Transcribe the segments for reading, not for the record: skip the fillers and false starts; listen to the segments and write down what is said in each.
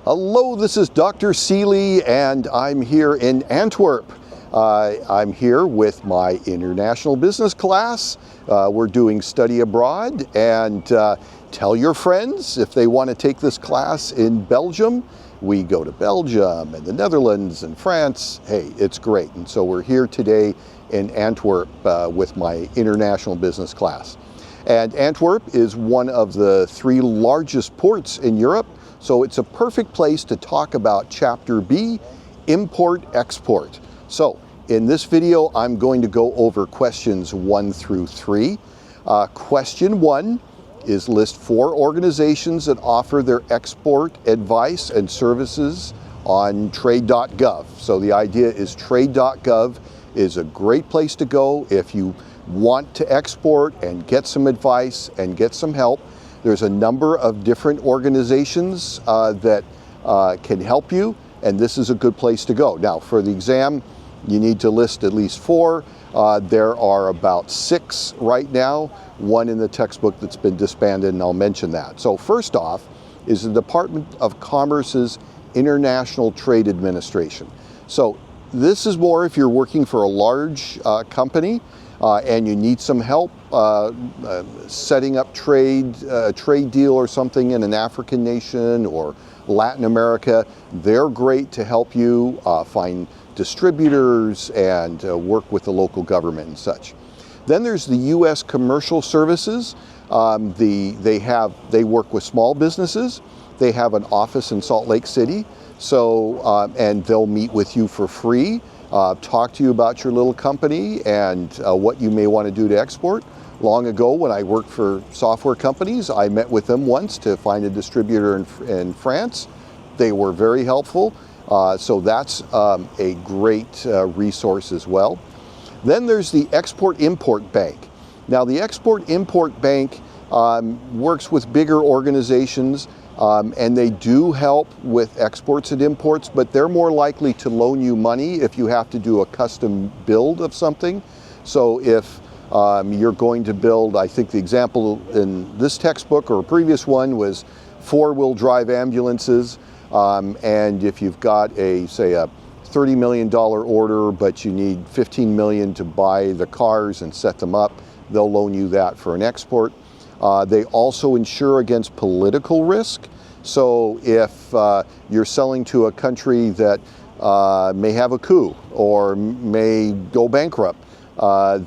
Hello, this is Dr. Seeley, and I'm here in Antwerp. I'm here with my international business class. We're doing study abroad, and tell your friends if they want to take this class in Belgium. We go to Belgium and the Netherlands and France. Hey, it's great. And so we're here today in Antwerp with my international business class. And Antwerp is one of the 3 largest ports in Europe. So it's a perfect place to talk about Chapter B, Import-Export. So in this video, I'm going to go over questions 1 through 3. Question 1 is list 4 organizations that offer their export advice and services on trade.gov. So the idea is trade.gov is a great place to go if you want to export and get some advice and get some help. There's a number of different organizations that can help you, and this is a good place to go. Now, for the exam, you need to list at least 4. There are about 6 right now, 1 in the textbook that's been disbanded, and I'll mention that. So first off is the Department of Commerce's International Trade Administration. So this is more if you're working for a large company and you need some help setting up a trade deal or something in an African nation or Latin America. They're great to help you find distributors and work with the local government and such. Then there's the U.S. Commercial Services. They work with small businesses. They have an office in Salt Lake City, so and they'll meet with you for free. Talk to you about your little company and what you may want to do to export. Long ago, when I worked for software companies, I met with them once to find a distributor in France. They were very helpful, so that's a great resource as well. Then there's the Export-Import Bank. Now, the Export-Import Bank works with bigger organizations, and they do help with exports and imports, but they're more likely to loan you money if you have to do a custom build of something. So if you're going to build, I think the example in this textbook or a previous one was 4-wheel drive ambulances, and if you've got say a $30 million order, but you need $15 million to buy the cars and set them up, they'll loan you that for an export. They also insure against political risk. So if you're selling to a country that may have a coup or may go bankrupt,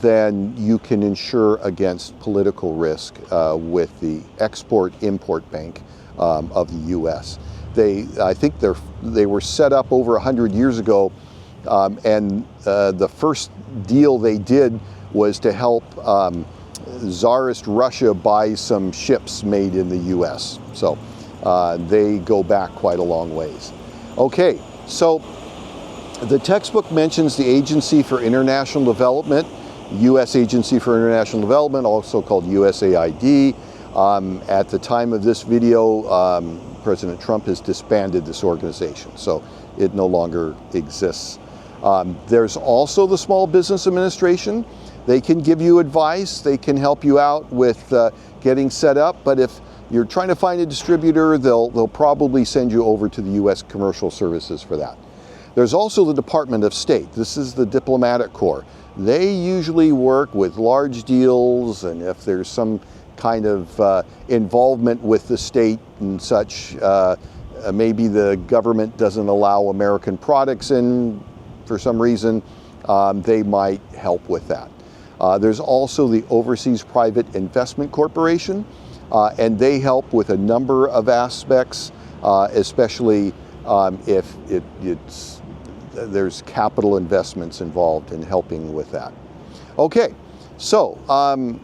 then you can insure against political risk with the Export-Import Bank of the U.S. I think they were set up over 100 years ago, and the first deal they did was to help Tsarist Russia buy some ships made in the U.S. So they go back quite a long ways. Okay, so the textbook mentions the Agency for International Development, U.S. Agency for International Development, also called USAID. At the time of this video, President Trump has disbanded this organization, so it no longer exists. There's also the Small Business Administration. They can give you advice, they can help you out with getting set up, but if you're trying to find a distributor, they'll probably send you over to the U.S. Commercial Services for that. There's also the Department of State. This is the Diplomatic Corps. They usually work with large deals, and if there's some kind of involvement with the state and such, maybe the government doesn't allow American products in for some reason, they might help with that. There's also the Overseas Private Investment Corporation, and they help with a number of aspects, especially if there's capital investments involved in helping with that. Okay, so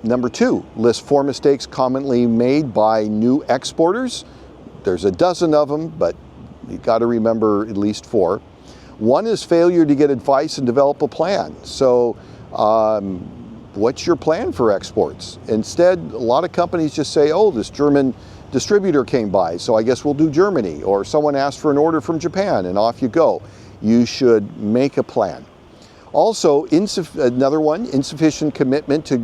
number 2, list 4 mistakes commonly made by new exporters. There's a dozen of them, but you got to remember at least 4. 1 is failure to get advice and develop a plan. So what's your plan for exports? Instead, a lot of companies just say, oh, this German distributor came by, so I guess we'll do Germany. Or someone asked for an order from Japan, and off you go. You should make a plan. Also, another one, insufficient commitment to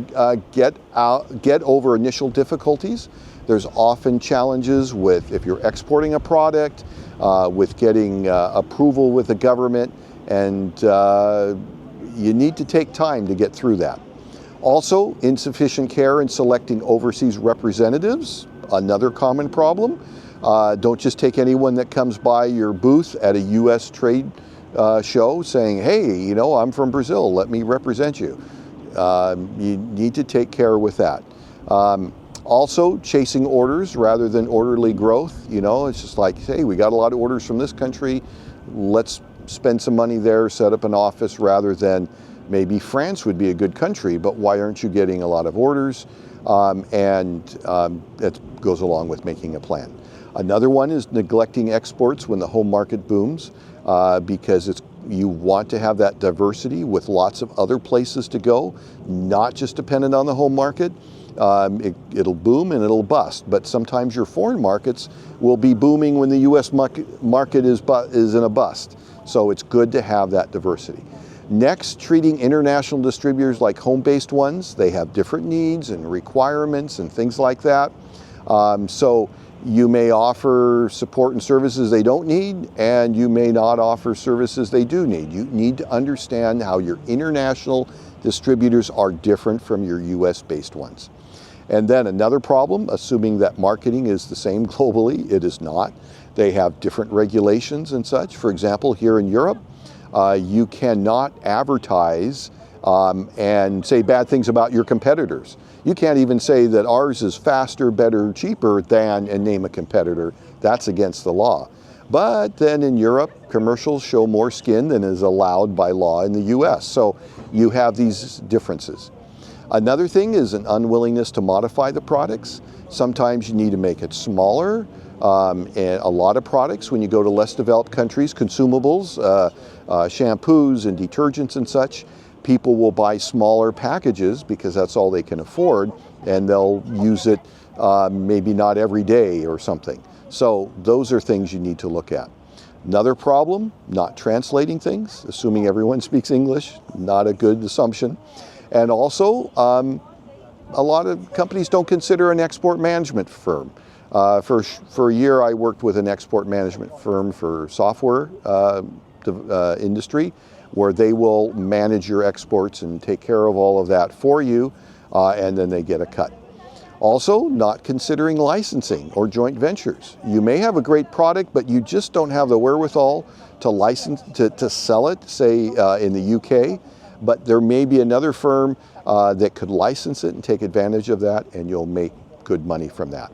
get over initial difficulties. There's often challenges with, if you're exporting a product, with getting approval with the government, and you need to take time to get through that. Also, insufficient care in selecting overseas representatives, another common problem. Don't just take anyone that comes by your booth at a U.S. trade show saying, hey, you know, I'm from Brazil, let me represent you. You need to take care with that. Also, chasing orders rather than orderly growth. You know, it's just like, hey, we got a lot of orders from this country, let's spend some money there, set up an office, rather than maybe France would be a good country, but why aren't you getting a lot of orders? That goes along with making a plan. Another one is neglecting exports when the home market booms, because you want to have that diversity with lots of other places to go, not just dependent on the home market. It'll boom and it'll bust, but sometimes your foreign markets will be booming when the U.S. market is in a bust. So it's good to have that diversity. Next, treating international distributors like home-based ones. They have different needs and requirements and things like that. So you may offer support and services they don't need, and you may not offer services they do need. You need to understand how your international distributors are different from your US-based ones. And then another problem, assuming that marketing is the same globally, it is not. They have different regulations and such. For example, here in Europe, you cannot advertise and say bad things about your competitors. You can't even say that ours is faster, better, cheaper than, and name a competitor. That's against the law. But then in Europe, commercials show more skin than is allowed by law in the US. So you have these differences. Another thing is an unwillingness to modify the products. Sometimes you need to make it smaller. And a lot of products, when you go to less developed countries, consumables, shampoos and detergents and such, people will buy smaller packages because that's all they can afford, and they'll use it maybe not every day or something. So those are things you need to look at. Another problem, not translating things, assuming everyone speaks English, not a good assumption. And also, a lot of companies don't consider an export management firm. For a year, I worked with an export management firm for software industry, where they will manage your exports and take care of all of that for you, and then they get a cut. Also, not considering licensing or joint ventures. You may have a great product, but you just don't have the wherewithal to license, to sell it, say in the UK, but there may be another firm that could license it and take advantage of that, and you'll make good money from that.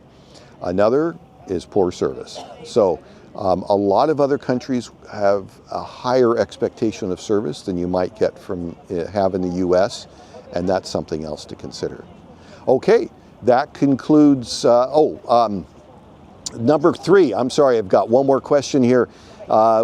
Another is poor service. So a lot of other countries have a higher expectation of service than you might get from have in the US, and that's something else to consider. Okay, that concludes, number 3, I'm sorry, I've got one more question here.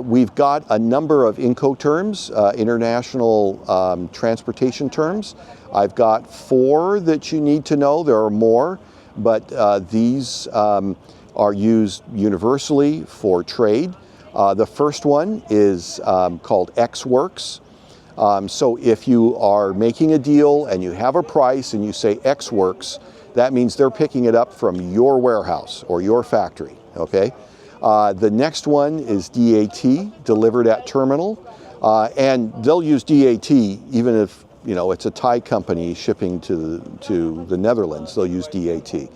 We've got a number of INCO terms, international transportation terms. I've got 4 that you need to know. There are more, but these are used universally for trade. The first one is called Ex Works. So if you are making a deal and you have a price and you say Ex Works, that means they're picking it up from your warehouse or your factory, okay? The next one is DAT, delivered at terminal, and they'll use DAT even if, you know, it's a Thai company shipping to the Netherlands, they'll use DAT.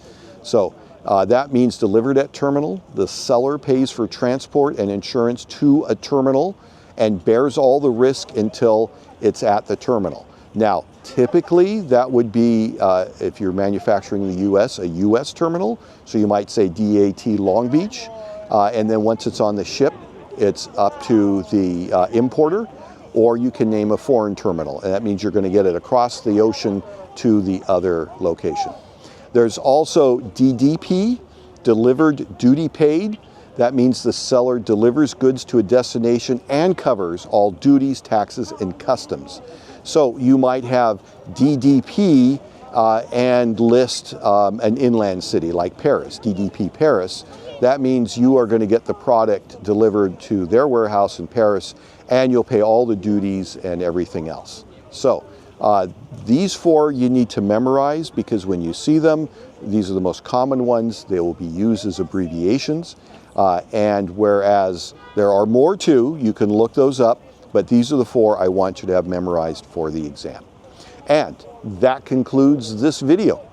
So that means delivered at terminal. The seller pays for transport and insurance to a terminal and bears all the risk until it's at the terminal. Now, typically that would be, if you're manufacturing in the US, a US terminal. So you might say DAT Long Beach. And then once it's on the ship, it's up to the importer, or you can name a foreign terminal. And that means you're going to get it across the ocean to the other location. There's also DDP, delivered duty paid. That means the seller delivers goods to a destination and covers all duties, taxes, and customs. So you might have DDP and list an inland city like Paris, DDP Paris. That means you are going to get the product delivered to their warehouse in Paris, and you'll pay all the duties and everything else. So These four you need to memorize because when you see them, these are the most common ones. They will be used as abbreviations. And whereas there are more too, you can look those up, but these are the four I want you to have memorized for the exam. And that concludes this video.